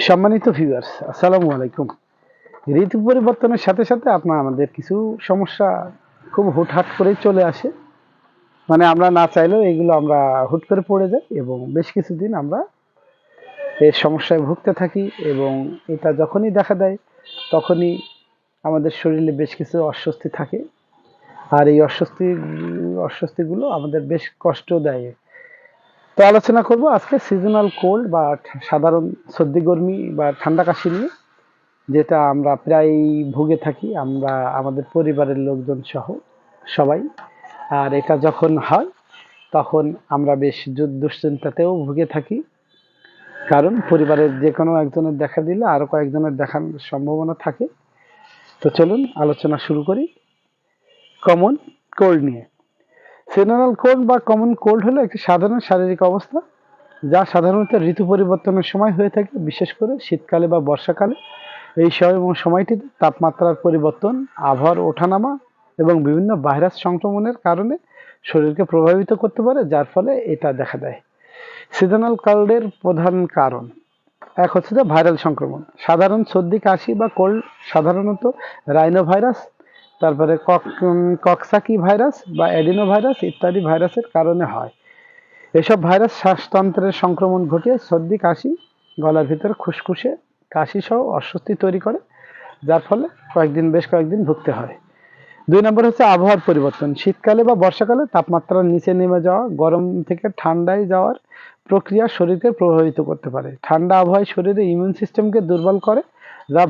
সম্মানিত ভিউয়ার্স, আসসালামু আলাইকুম। ঋতু পরিবর্তনের সাথে সাথে আমাদের কিছু সমস্যা খুব হুটহাট করেই চলে আসে। মানে আমরা না চাইলেও এগুলো আমরা হুট করে পড়ে যাই এবং বেশ কিছুদিন আমরা এই সমস্যায় ভুগতে থাকি এবং এটা যখনই দেখা দেয় তখনই আমাদের শরীরে বেশ কিছু অস্বস্তি থাকে। আর এই অস্বস্তিগুলো আমাদের বেশ কষ্ট দেয়। তো আলোচনা করব আজকে সিজনাল কোল্ড বা সাধারণ সর্দি গরমি বা ঠান্ডা কাশি নিয়ে, যেটা আমরা প্রায় ভুগে থাকি আমরা আমাদের পরিবারের লোকজন সহ সবাই। আর এটা যখন হয় তখন আমরা বেশ দুশ্চিন্তাতেও ভুগে থাকি, কারণ পরিবারের যে কোনো একজনের দেখা দিলে আরো কয়েকজনের দেখার সম্ভাবনা থাকে। তো চলুন আলোচনা শুরু করি কমন কোল্ড নিয়ে। সিজনাল কোল্ড বা কমন কোল্ড হলো একটি সাধারণ শারীরিক অবস্থা যা সাধারণত ঋতু পরিবর্তনের সময় হয়ে থাকে, বিশেষ করে শীতকালে বা বর্ষাকালে। এই সময়টিতে তাপমাত্রার পরিবর্তন, আবহাওয়ার ওঠানামা এবং বিভিন্ন ভাইরাস সংক্রমণের কারণে শরীরকে প্রভাবিত করতে পারে, যার ফলে এটা দেখা দেয়। সিজনাল কোল্ডের প্রধান কারণ এক হচ্ছে যে ভাইরাল সংক্রমণ। সাধারণ সর্দি কাশি বা কোল্ড সাধারণত রাইনো ভাইরাস, তারপরে কক্সাকি ভাইরাস বা অ্যাডিনো ভাইরাস ইত্যাদি ভাইরাসের কারণে হয়। এসব ভাইরাস শ্বাসতন্ত্রের সংক্রমণ ঘটিয়ে সর্দি কাশি, গলার ভিতরে খুসখুসে কাশি সহ অস্বস্তি তৈরি করে, যার ফলে বেশ কয়েকদিন ভুগতে হয়। 2 নম্বর হচ্ছে আবহাওয়ার পরিবর্তন। শীতকালে বা বর্ষাকালে তাপমাত্রার নিচে নেমে যাওয়া, গরম থেকে ঠান্ডায় যাওয়ার প্রক্রিয়া শরীরকে প্রভাবিত করতে পারে। ঠান্ডা আবহাওয়ায় শরীরের ইমিউন সিস্টেমকে দুর্বল করে, যা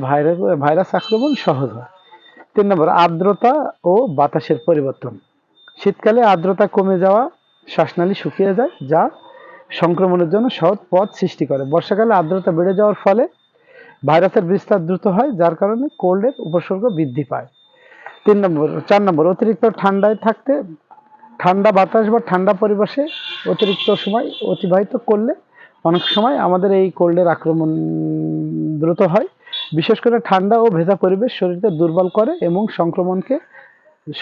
ভাইরাস আক্রমণ সহজ হয়। 3 নম্বর আর্দ্রতা ও বাতাসের পরিবর্তন। শীতকালে আর্দ্রতা কমে যাওয়া, শ্বাসনালী শুকিয়ে যায়, যা সংক্রমণের জন্য সহজ পথ সৃষ্টি করে। বর্ষাকালে আর্দ্রতা বেড়ে যাওয়ার ফলে ভাইরাসের বিস্তার দ্রুত হয়, যার কারণে কোল্ডের উপসর্গ বৃদ্ধি পায়। 4 নম্বর অতিরিক্ত ঠান্ডায় থাকতে, ঠান্ডা বাতাস বা ঠান্ডা পরিবেশে অতিরিক্ত সময় অতিবাহিত করলে অনেক সময় আমাদের এই কোল্ডের আক্রমণ দ্রুত হয়। বিশেষ করে ঠান্ডা ও ভেজা পরিবেশ শরীরকে দুর্বল করে এবং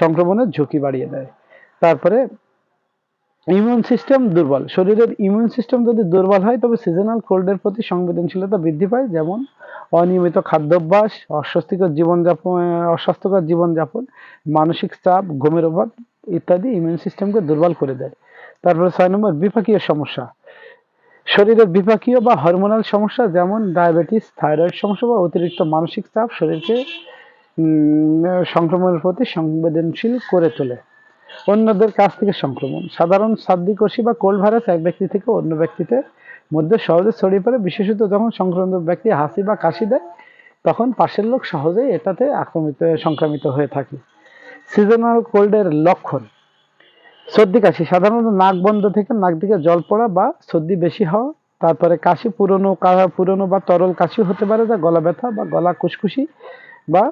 সংক্রমণের ঝুঁকি বাড়িয়ে দেয়। তারপরে ইমিউন সিস্টেম দুর্বল। শরীরের ইমিউন সিস্টেম যদি দুর্বল হয় তবে সিজনাল কোল্ডের প্রতি সংবেদনশীলতা বৃদ্ধি পায়, যেমন অনিয়মিত খাদ্যাভ্যাস, অস্বাস্থ্যকর জীবনযাপন, মানসিক চাপ, ঘুমের অভাব ইত্যাদি ইমিউন সিস্টেমকে দুর্বল করে দেয়। তারপরে 6 নম্বর বিপাকীয় সমস্যা। শরীরের বিপাকীয় বা হরমোনাল সমস্যা, যেমন ডায়াবেটিস, থাইরয়েড সমস্যা বা অতিরিক্ত মানসিক চাপ শরীরকে সংক্রমণের প্রতি সংবেদনশীল করে তোলে। অন্যদের কাছ থেকে সংক্রমণ। সাধারণ সর্দি কাশি বা কোল্ড ভাইরাস এক ব্যক্তি থেকে অন্য ব্যক্তিতে মধ্যে সহজে ছড়িয়ে পড়ে, বিশেষত যখন সংক্রমিত ব্যক্তি হাসি বা কাশি দেয়, তখন পাশের লোক সহজেই এটাতে সংক্রামিত হয়ে থাকে। সিজনাল কোল্ডের লক্ষণ। সর্দি কাশি সাধারণত নাক বন্ধ থেকে নাক দিকে জল পড়া বা সর্দি বেশি হওয়া। তারপরে কাশি পুরনো বা তরল কাশি হতে পারে, যা গলা ব্যথা বা গলা খুশখুশি বা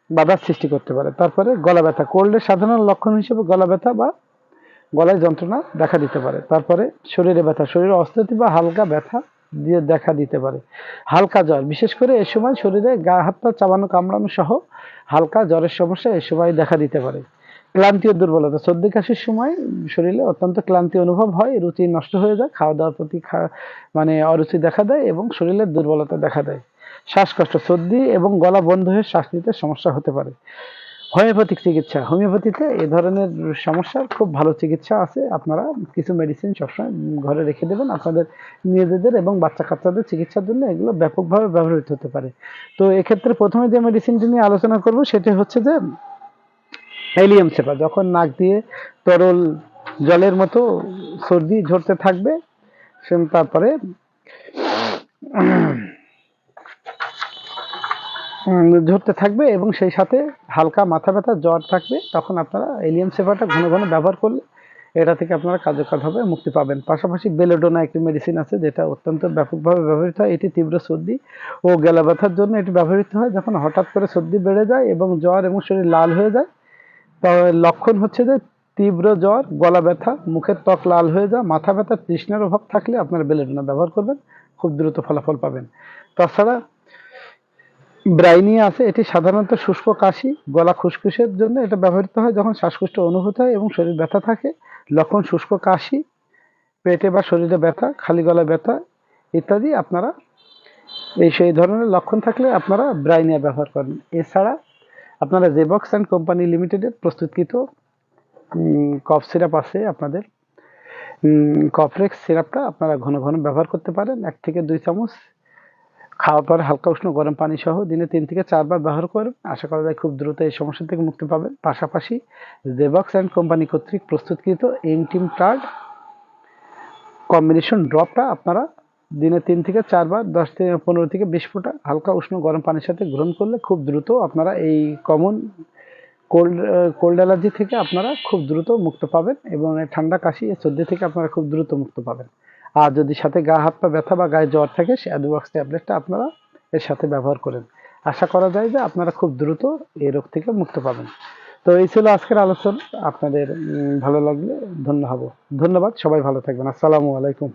বাধার সৃষ্টি করতে পারে। তারপরে গলা ব্যথা। কোল্ডের সাধারণ লক্ষণ হিসেবে গলা ব্যথা বা গলায় যন্ত্রণা দেখা দিতে পারে। তারপরে শরীরে ব্যথা, শরীরে অস্থিতি বা হালকা ব্যথা দিয়ে দেখা দিতে পারে। হালকা জ্বর, বিশেষ করে এ সময় শরীরে গা হাত পা চাবানো কামড়ানো সহ হালকা জ্বরের সমস্যা এ সময় দেখা দিতে পারে। ক্লান্তি ও দুর্বলতা। সর্দি কাশির সময় শরীরে অত্যন্ত ক্লান্তি অনুভব হয়, রুচি নষ্ট হয়ে যায়, খাওয়া দাওয়ার প্রতি অরুচি দেখা দেয় এবং শরীরের দুর্বলতা দেখা দেয়। শ্বাসকষ্ট, সর্দি এবং গলা বন্ধ হয়ে শ্বাস নিতে সমস্যা হতে পারে। হোমিওপ্যাথিক চিকিৎসা। হোমিওপ্যাথিতে এ ধরনের সমস্যার খুব ভালো চিকিৎসা আছে। আপনারা কিছু মেডিসিন সবসময় ঘরে রেখে দেবেন। আপনাদের নিজেদের এবং বাচ্চা কাচ্চাদের চিকিৎসার জন্য এগুলো ব্যাপকভাবে ব্যবহৃত হতে পারে। তো এক্ষেত্রে প্রথমে যে মেডিসিনটি নিয়ে আলোচনা করব সেটি হচ্ছে যে হেলিয়াম সেপা। যখন নাক দিয়ে তরল জলের মতো সর্দি ঝরতে থাকবে, তারপরে ঝরতে থাকবে এবং সেই সাথে হালকা মাথা ব্যথা, জ্বর থাকবে, তখন আপনারা এলিয়াম সেভাটা ঘন ঘন ব্যবহার করলে এটা থেকে আপনারা কার্যকরভাবে মুক্তি পাবেন। পাশাপাশি বেলোডোনা একটি মেডিসিন আছে যেটা অত্যন্ত ব্যাপকভাবে ব্যবহৃত হয়। এটি তীব্র সর্দি ও গলা ব্যথার জন্য এটি ব্যবহৃত হয়। যখন হঠাৎ করে সর্দি বেড়ে যায় এবং জ্বর এবং শরীর লাল হয়ে যায়, তবে লক্ষণ হচ্ছে যে তীব্র জ্বর, গলা ব্যথা, মুখের ত্বক লাল হয়ে যাওয়া, মাথা ব্যথা, তৃষ্ণার অভাব থাকলে আপনারা বেলোডোনা ব্যবহার করবেন, খুব দ্রুত ফলাফল পাবেন। তাছাড়া ব্রাইনিয়া আছে, এটি সাধারণত শুষ্ক কাশি, গলা খুসখুসের জন্য এটা ব্যবহৃত হয়। যখন শ্বাসকষ্ট অনুভূত হয় এবং শরীর ব্যথা থাকে, লক্ষণ শুষ্ক কাশি, পেটে বা শরীরে ব্যথা, খালি গলায় ব্যথা ইত্যাদি, আপনারা সেই ধরনের লক্ষণ থাকলে আপনারা ব্রাইনিয়া ব্যবহার করেন। এছাড়া আপনারা জেবক্স অ্যান্ড কোম্পানি লিমিটেডের প্রস্তুতকৃত কফ সিরাপ আছে আপনাদের, কফরেক্স সিরাপটা আপনারা ঘন ঘন ব্যবহার করতে পারেন। 1 থেকে 2 চামচ খাওয়ার পর হালকা উষ্ণ গরম পানি সহ দিনে 3 থেকে 4 বার ব্যবহার করুন। আশা করা যায় খুব দ্রুত এই সমস্যা থেকে মুক্তি পাবেন। পাশাপাশি জেবক্স অ্যান্ড কোম্পানি কর্তৃক প্রস্তুতকৃত এন্টিম টার্ড কম্বিনেশন ড্রপটা আপনারা দিনে 3 থেকে 4 বার 10 থেকে 15 থেকে 20 ফোঁটা হালকা উষ্ণ গরম পানির সাথে গ্রহণ করলে খুব দ্রুত আপনারা এই কমন কোল্ড অ্যালার্জি থেকে আপনারা খুব দ্রুত মুক্ত পাবেন এবং এই ঠান্ডা কাশি সর্দি থেকে আপনারা খুব দ্রুত মুক্ত পাবেন। আর যদি সাথে গা হাত পা ব্যথা বা গায়ে জ্বর থাকে অ্যাডোওয়াক্স ট্যাবলেটটা আপনারা এর সাথে ব্যবহার করেন। আশা করা যায় যে আপনারা খুব দ্রুত এই রোগ থেকে মুক্ত পাবেন। তো এই ছিল আজকের আলোচনা। আপনাদের ভালো লাগলে ধন্যবাদ। সবাই ভালো থাকবেন। আসসালামু আলাইকুম।